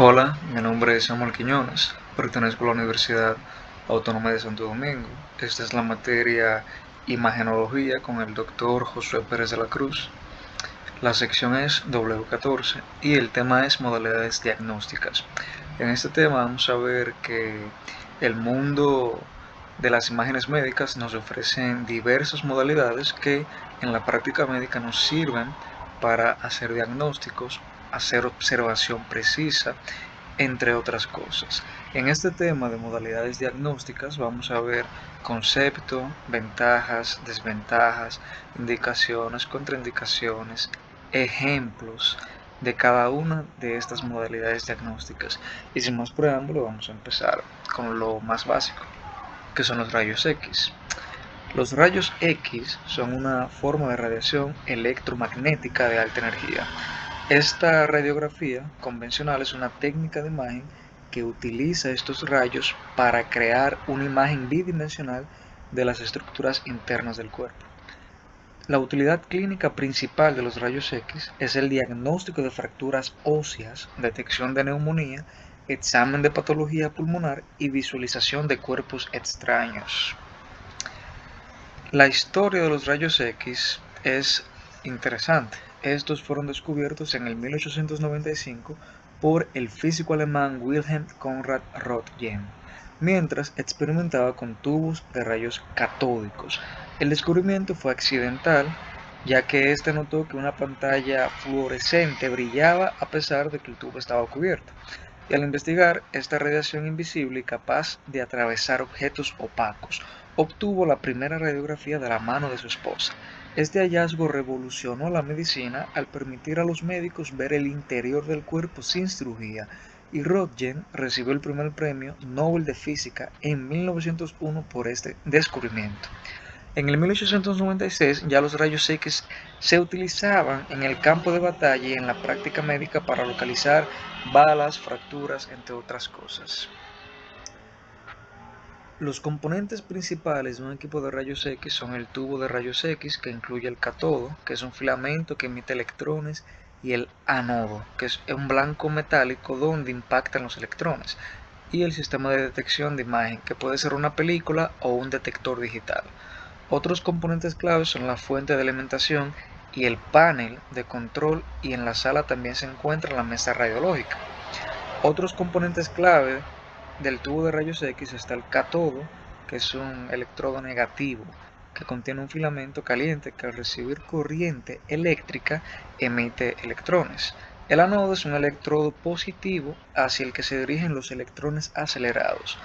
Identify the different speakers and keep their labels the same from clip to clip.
Speaker 1: Hola, mi nombre es Samuel Quiñones, pertenezco a la Universidad Autónoma de Santo Domingo. Esta es la materia Imagenología con el doctor Josué Pérez de la Cruz. La sección es W14 y el tema es modalidades diagnósticas. En este tema vamos a ver que el mundo de las imágenes médicas nos ofrecen diversas modalidades que en la práctica médica nos sirven para hacer diagnósticos, hacer observación precisa, entre otras cosas. En este tema de modalidades diagnósticas vamos a ver concepto, ventajas, desventajas, indicaciones, contraindicaciones, ejemplos de cada una de estas modalidades diagnósticas. Y sin más preámbulo, vamos a empezar con lo más básico, que son los rayos X. Los rayos X son una forma de radiación electromagnética de alta energía. Esta radiografía convencional es una técnica de imagen que utiliza estos rayos para crear una imagen bidimensional de las estructuras internas del cuerpo. La utilidad clínica principal de los rayos X es el diagnóstico de fracturas óseas, detección de neumonía, examen de patología pulmonar y visualización de cuerpos extraños. La historia de los rayos X es interesante. Estos fueron descubiertos en el 1895 por el físico alemán Wilhelm Conrad Röntgen, mientras experimentaba con tubos de rayos catódicos. El descubrimiento fue accidental, ya que éste notó que una pantalla fluorescente brillaba a pesar de que el tubo estaba cubierto. Y al investigar esta radiación invisible y capaz de atravesar objetos opacos, obtuvo la primera radiografía de la mano de su esposa. Este hallazgo revolucionó la medicina al permitir a los médicos ver el interior del cuerpo sin cirugía, y Röntgen recibió el primer premio Nobel de Física en 1901 por este descubrimiento. En el 1896 ya los rayos X se utilizaban en el campo de batalla y en la práctica médica para localizar balas, fracturas, entre otras cosas. Los componentes principales de un equipo de rayos X son el tubo de rayos X, que incluye el cátodo, que es un filamento que emite electrones, y el ánodo, que es un blanco metálico donde impactan los electrones, y el sistema de detección de imagen, que puede ser una película o un detector digital. Otros componentes claves son la fuente de alimentación y el panel de control, y en la sala también se encuentra la mesa radiológica. Otros componentes clave del tubo de rayos X está el cátodo, que es un electrodo negativo que contiene un filamento caliente que al recibir corriente eléctrica emite electrones. El ánodo es un electrodo positivo hacia el que se dirigen los electrones acelerados.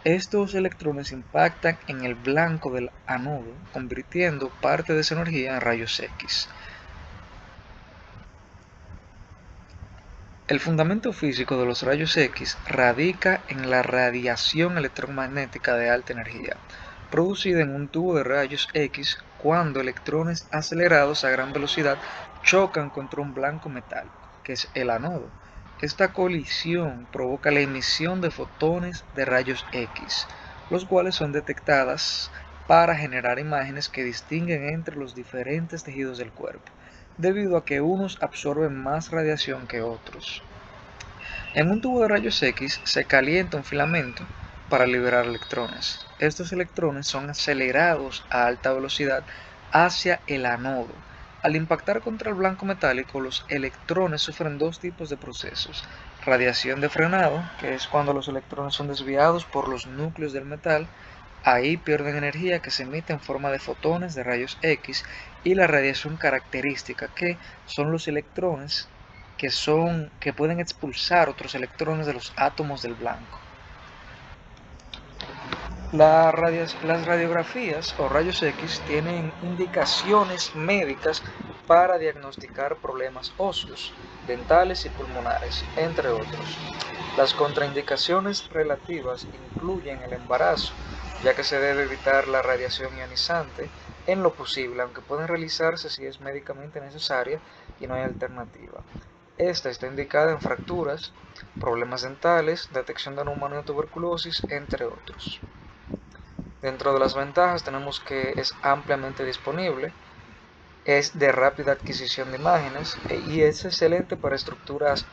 Speaker 1: Estos electrones impactan en el blanco del ánodo, convirtiendo parte de esa energía en rayos X. El fundamento físico de los rayos X radica en la radiación electromagnética de alta energía, producida en un tubo de rayos X cuando electrones acelerados a gran velocidad chocan contra un blanco metálico, que es el ánodo. Esta colisión provoca la emisión de fotones de rayos X, los cuales son detectadas para generar imágenes que distinguen entre los diferentes tejidos del cuerpo, debido a que unos absorben más radiación que otros. En un tubo de rayos X se calienta un filamento para liberar electrones. Estos electrones son acelerados a alta velocidad hacia el ánodo. Al impactar contra el blanco metálico, los electrones sufren dos tipos de procesos: radiación de frenado, que es cuando los electrones son desviados por los núcleos del metal, ahí pierden energía que se emite en forma de fotones de rayos X, y la radiación característica, que son los electrones que pueden expulsar otros electrones de los átomos del blanco. Las radiografías o rayos X tienen indicaciones médicas para diagnosticar problemas óseos, dentales y pulmonares, entre otros. Las contraindicaciones relativas incluyen el embarazo, ya que se debe evitar la radiación ionizante en lo posible, aunque pueden realizarse si es médicamente necesaria y no hay alternativa. Esta está indicada en fracturas, problemas dentales, detección de neumonía o tuberculosis, entre otros. Dentro de las ventajas tenemos que es ampliamente disponible, es de rápida adquisición de imágenes y es excelente para estructuras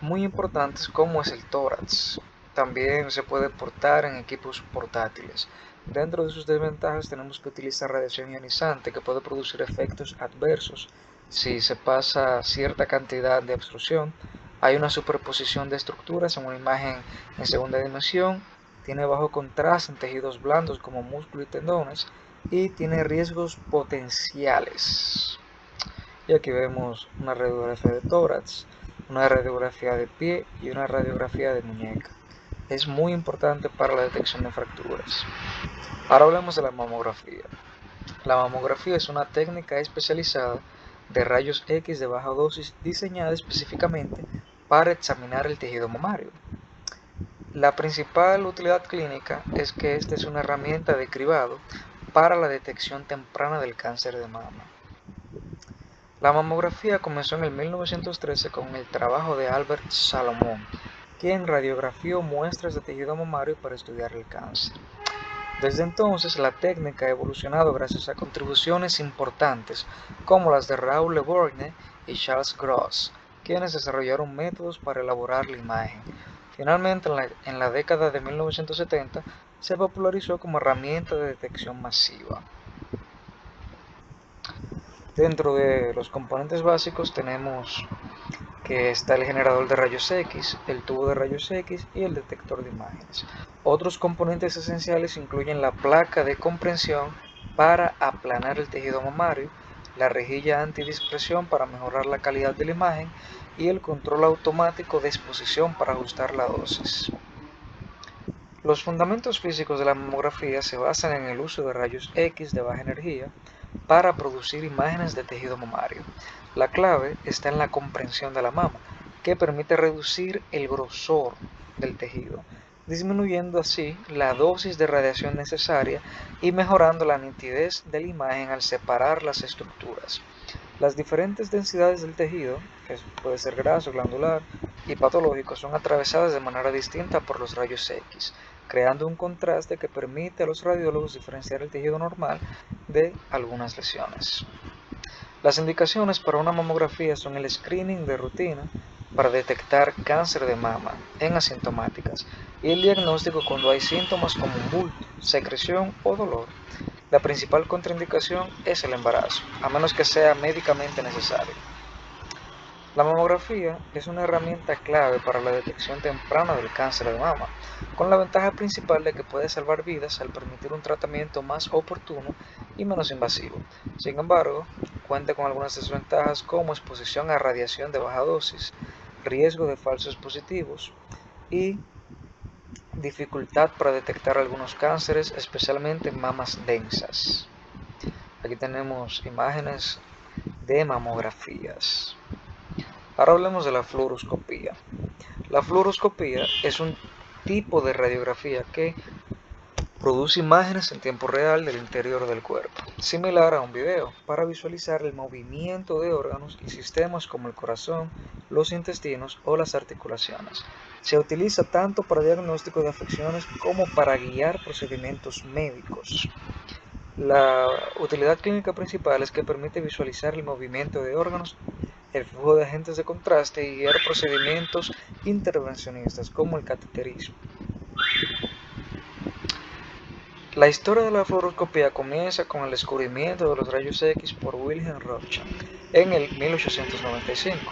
Speaker 1: muy importantes como es el tórax. También se puede portar en equipos portátiles. Dentro de sus desventajas tenemos que utilizar radiación ionizante que puede producir efectos adversos si se pasa cierta cantidad de absorción. Hay una superposición de estructuras en una imagen en segunda dimensión, tiene bajo contraste en tejidos blandos como músculos y tendones y tiene riesgos potenciales. Y aquí vemos una radiografía de tórax, una radiografía de pie y una radiografía de muñeca. Es muy importante para la detección de fracturas. Ahora hablemos de la mamografía. La mamografía es una técnica especializada de rayos X de baja dosis diseñada específicamente para examinar el tejido mamario. La principal utilidad clínica es que esta es una herramienta de cribado para la detección temprana del cáncer de mama. La mamografía comenzó en el 1913 con el trabajo de Albert Salomon, quien radiografió muestras de tejido mamario para estudiar el cáncer. Desde entonces, la técnica ha evolucionado gracias a contribuciones importantes como las de Raoul Le Borgne y Charles Gros, quienes desarrollaron métodos para elaborar la imagen. Finalmente, en la década de 1970, se popularizó como herramienta de detección masiva. Dentro de los componentes básicos tenemos que está el generador de rayos X, el tubo de rayos X y el detector de imágenes. Otros componentes esenciales incluyen la placa de comprensión para aplanar el tejido mamario, la rejilla antidispersión para mejorar la calidad de la imagen y el control automático de exposición para ajustar la dosis. Los fundamentos físicos de la mamografía se basan en el uso de rayos X de baja energía para producir imágenes de tejido mamario. La clave está en la comprensión de la mama, que permite reducir el grosor del tejido, disminuyendo así la dosis de radiación necesaria y mejorando la nitidez de la imagen al separar las estructuras. Las diferentes densidades del tejido, que puede ser graso, glandular y patológico, son atravesadas de manera distinta por los rayos X, creando un contraste que permite a los radiólogos diferenciar el tejido normal de algunas lesiones. Las indicaciones para una mamografía son el screening de rutina para detectar cáncer de mama en asintomáticas y el diagnóstico cuando hay síntomas como un bulto, secreción o dolor. La principal contraindicación es el embarazo, a menos que sea médicamente necesario. La mamografía es una herramienta clave para la detección temprana del cáncer de mama, con la ventaja principal de que puede salvar vidas al permitir un tratamiento más oportuno y menos invasivo. Sin embargo, cuenta con algunas desventajas como exposición a radiación de baja dosis, riesgo de falsos positivos y dificultad para detectar algunos cánceres, especialmente en mamas densas. Aquí tenemos imágenes de mamografías. Ahora hablemos de la fluoroscopía. La fluoroscopía es un tipo de radiografía que produce imágenes en tiempo real del interior del cuerpo, similar a un video, para visualizar el movimiento de órganos y sistemas como el corazón, los intestinos o las articulaciones. Se utiliza tanto para diagnóstico de afecciones como para guiar procedimientos médicos. La utilidad clínica principal es que permite visualizar el movimiento de órganos, el flujo de agentes de contraste y guiar procedimientos intervencionistas como el cateterismo. La historia de la fluoroscopía comienza con el descubrimiento de los rayos X por Wilhelm Röntgen en el 1895.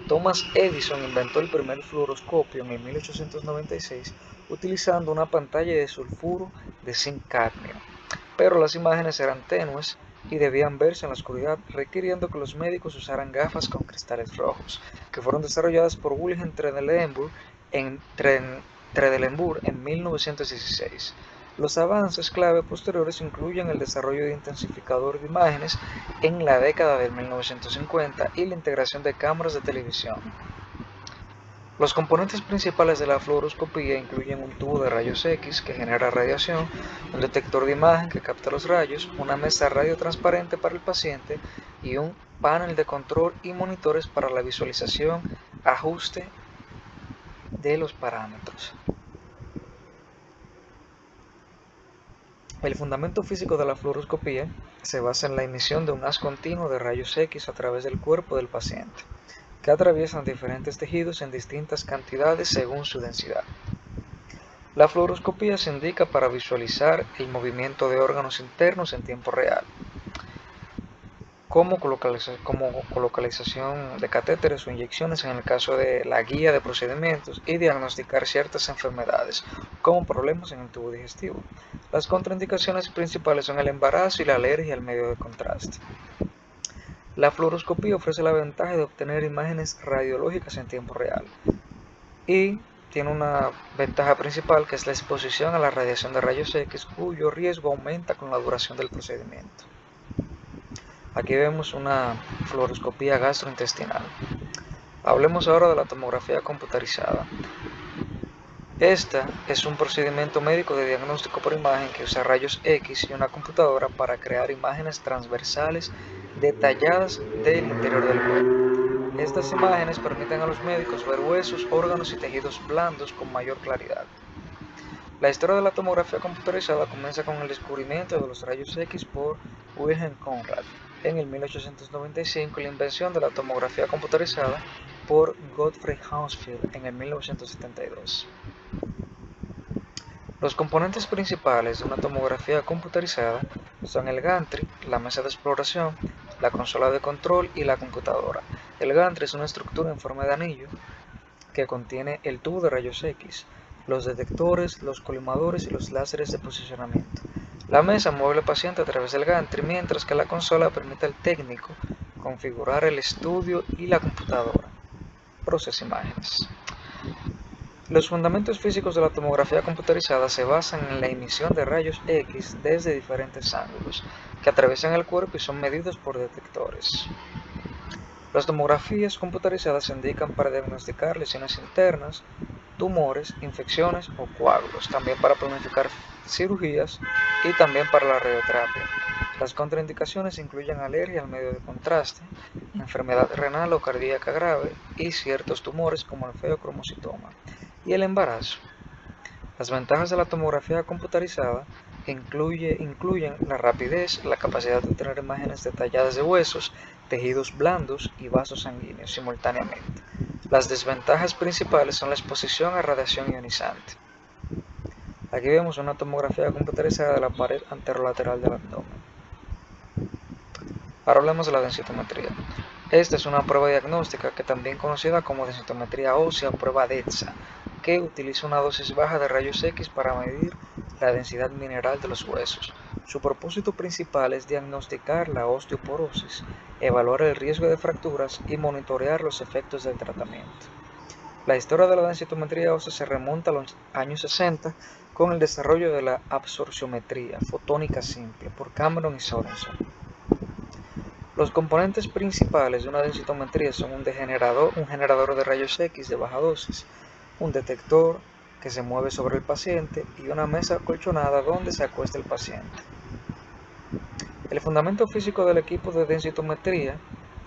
Speaker 1: Thomas Edison inventó el primer fluoroscopio en el 1896 utilizando una pantalla de sulfuro de zinc cadmio, pero las imágenes eran tenues y debían verse en la oscuridad, requiriendo que los médicos usaran gafas con cristales rojos, que fueron desarrolladas por Wilhelm Trendelenburg en 1916. Los avances clave posteriores incluyen el desarrollo de intensificador de imágenes en la década de 1950 y la integración de cámaras de televisión. Los componentes principales de la fluoroscopía incluyen un tubo de rayos X que genera radiación, un detector de imagen que capta los rayos, una mesa radiotransparente para el paciente y un panel de control y monitores para la visualización, ajuste de los parámetros. El fundamento físico de la fluoroscopía se basa en la emisión de un haz continuo de rayos X a través del cuerpo del paciente. que atraviesan diferentes tejidos en distintas cantidades según su densidad. La fluoroscopía se indica para visualizar el movimiento de órganos internos en tiempo real, como colocalización de catéteres o inyecciones en el caso de la guía de procedimientos y diagnosticar ciertas enfermedades, como problemas en el tubo digestivo. Las contraindicaciones principales son el embarazo y la alergia al medio de contraste. La fluoroscopía ofrece la ventaja de obtener imágenes radiológicas en tiempo real y tiene una ventaja principal que es la exposición a la radiación de rayos X, cuyo riesgo aumenta con la duración del procedimiento. Aquí vemos una fluoroscopía gastrointestinal. Hablemos ahora de la tomografía computarizada. Esta es un procedimiento médico de diagnóstico por imagen que usa rayos X y una computadora para crear imágenes transversales detalladas del interior del cuerpo. Estas imágenes permiten a los médicos ver huesos, órganos y tejidos blandos con mayor claridad. La historia de la tomografía computarizada comienza con el descubrimiento de los rayos X por Wilhelm Conrad en el 1895 y la invención de la tomografía computarizada por Gottfried Hounsfield en el 1972. Los componentes principales de una tomografía computarizada son el gantry, la mesa de exploración, la consola de control y la computadora. El gantry es una estructura en forma de anillo que contiene el tubo de rayos X, los detectores, los colimadores y los láseres de posicionamiento. La mesa mueve al paciente a través del gantry, mientras que la consola permite al técnico configurar el estudio y la computadora procesa imágenes. Los fundamentos físicos de la tomografía computarizada se basan en la emisión de rayos X desde diferentes ángulos, que atraviesan el cuerpo y son medidos por detectores. Las tomografías computarizadas se indican para diagnosticar lesiones internas, tumores, infecciones o coágulos, también para planificar cirugías y también para la radioterapia. Las contraindicaciones incluyen alergia al medio de contraste, enfermedad renal o cardíaca grave y ciertos tumores como el feocromocitoma y el embarazo. Las ventajas de la tomografía computarizada incluyen la rapidez, la capacidad de obtener imágenes detalladas de huesos, tejidos blandos y vasos sanguíneos simultáneamente. Las desventajas principales son la exposición a radiación ionizante. Aquí vemos una tomografía computarizada de la pared anterolateral del abdomen. Ahora hablemos de la densitometría. Esta es una prueba diagnóstica que también conocida como densitometría ósea o prueba DEXA, que utiliza una dosis baja de rayos X para medir la densidad mineral de los huesos. Su propósito principal es diagnosticar la osteoporosis, evaluar el riesgo de fracturas y monitorear los efectos del tratamiento. La historia de la densitometría ósea se remonta a los años 60 con el desarrollo de la absorciometría fotónica simple por Cameron y Sorensen. Los componentes principales de una densitometría son un generador de rayos X de baja dosis, un detector que se mueve sobre el paciente y una mesa acolchonada donde se acuesta el paciente. El fundamento físico del equipo de densitometría,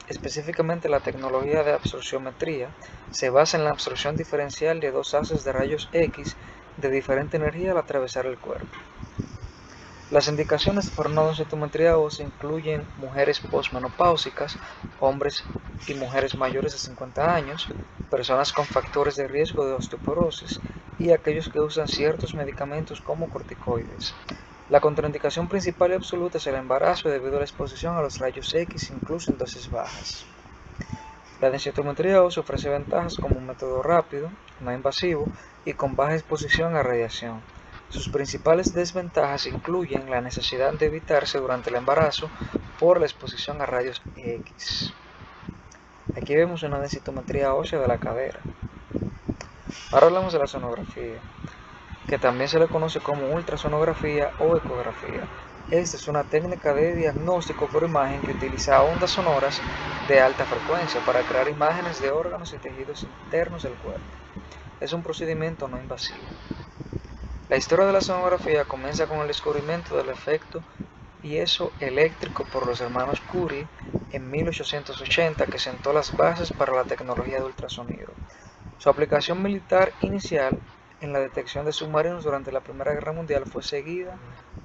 Speaker 1: específicamente la tecnología de absorciometría, se basa en la absorción diferencial de dos haces de rayos X de diferente energía al atravesar el cuerpo. Las indicaciones para una densitometría ósea incluyen mujeres posmenopáusicas, hombres y mujeres mayores de 50 años, personas con factores de riesgo de osteoporosis y aquellos que usan ciertos medicamentos como corticoides. La contraindicación principal y absoluta es el embarazo debido a la exposición a los rayos X, incluso en dosis bajas. La densitometría ósea ofrece ventajas como un método rápido, no invasivo y con baja exposición a radiación. Sus principales desventajas incluyen la necesidad de evitarse durante el embarazo por la exposición a rayos X. Aquí vemos una densitometría ósea de la cadera. Ahora hablamos de la sonografía, que también se le conoce como ultrasonografía o ecografía. Esta es una técnica de diagnóstico por imagen que utiliza ondas sonoras de alta frecuencia para crear imágenes de órganos y tejidos internos del cuerpo. Es un procedimiento no invasivo. La historia de la sonografía comienza con el descubrimiento del efecto piezoeléctrico por los hermanos Curie en 1880, que sentó las bases para la tecnología de ultrasonido. Su aplicación militar inicial en la detección de submarinos durante la Primera Guerra Mundial fue seguida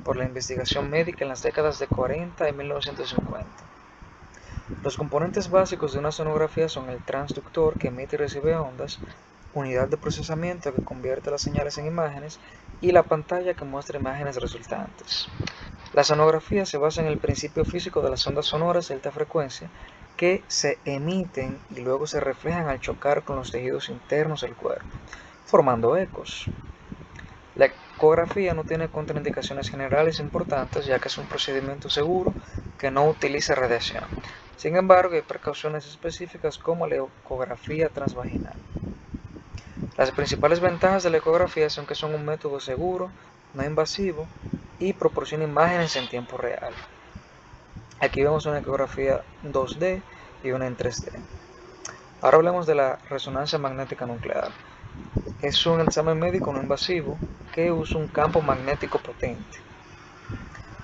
Speaker 1: por la investigación médica en las décadas de 40 y 1950. Los componentes básicos de una sonografía son el transductor que emite y recibe ondas, unidad de procesamiento que convierte las señales en imágenes y la pantalla que muestra imágenes resultantes. La sonografía se basa en el principio físico de las ondas sonoras de alta frecuencia que se emiten y luego se reflejan al chocar con los tejidos internos del cuerpo, formando ecos. La ecografía no tiene contraindicaciones generales importantes ya que es un procedimiento seguro que no utiliza radiación. Sin embargo, hay precauciones específicas como la ecografía transvaginal. Las principales ventajas de la ecografía son que son un método seguro, no invasivo y proporciona imágenes en tiempo real. Aquí vemos una ecografía 2D y una en 3D. Ahora hablemos de la resonancia magnética nuclear. Es un examen médico no invasivo que usa un campo magnético potente.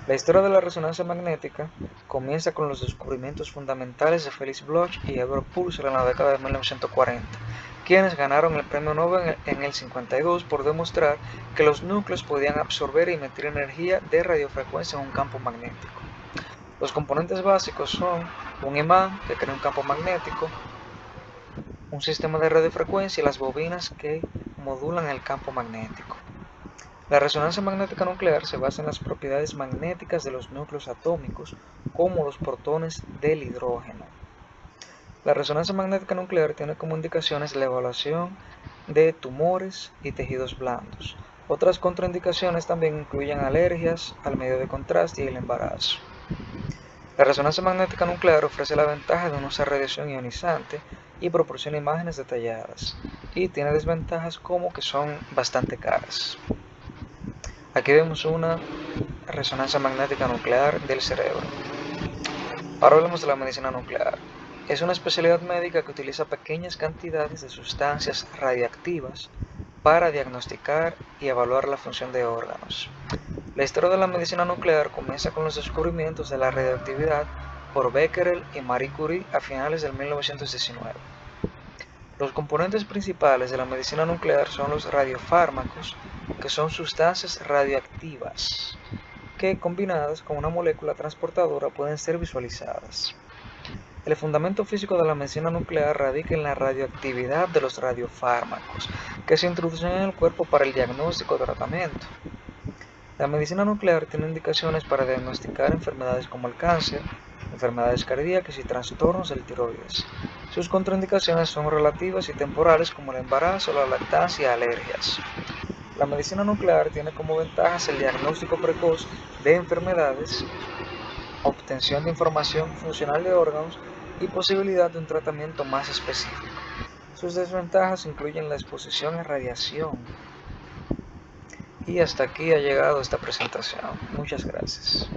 Speaker 1: La historia de la resonancia magnética comienza con los descubrimientos fundamentales de Felix Bloch y Edward Purcell en la década de 1940, quienes ganaron el premio Nobel en el 52 por demostrar que los núcleos podían absorber y emitir energía de radiofrecuencia en un campo magnético. Los componentes básicos son un imán que crea un campo magnético, un sistema de radiofrecuencia y las bobinas que modulan el campo magnético. La resonancia magnética nuclear se basa en las propiedades magnéticas de los núcleos atómicos, como los protones del hidrógeno. La resonancia magnética nuclear tiene como indicaciones la evaluación de tumores y tejidos blandos. Otras contraindicaciones también incluyen alergias al medio de contraste y el embarazo. La resonancia magnética nuclear ofrece la ventaja de no usar radiación ionizante y proporciona imágenes detalladas, y tiene desventajas como que son bastante caras. Aquí vemos una resonancia magnética nuclear del cerebro. Ahora hablamos de la medicina nuclear. Es una especialidad médica que utiliza pequeñas cantidades de sustancias radiactivas para diagnosticar y evaluar la función de órganos. La historia de la medicina nuclear comienza con los descubrimientos de la radioactividad por Becquerel y Marie Curie a finales del 1919. Los componentes principales de la medicina nuclear son los radiofármacos, que son sustancias radioactivas que, combinadas con una molécula transportadora, pueden ser visualizadas. El fundamento físico de la medicina nuclear radica en la radioactividad de los radiofármacos, que se introducen en el cuerpo para el diagnóstico o tratamiento. La medicina nuclear tiene indicaciones para diagnosticar enfermedades como el cáncer, enfermedades cardíacas y trastornos del tiroides. Sus contraindicaciones son relativas y temporales como el embarazo, la lactancia y alergias. La medicina nuclear tiene como ventajas el diagnóstico precoz de enfermedades, obtención de información funcional de órganos y posibilidad de un tratamiento más específico. Sus desventajas incluyen la exposición a radiación. Y hasta aquí ha llegado esta presentación. Muchas gracias.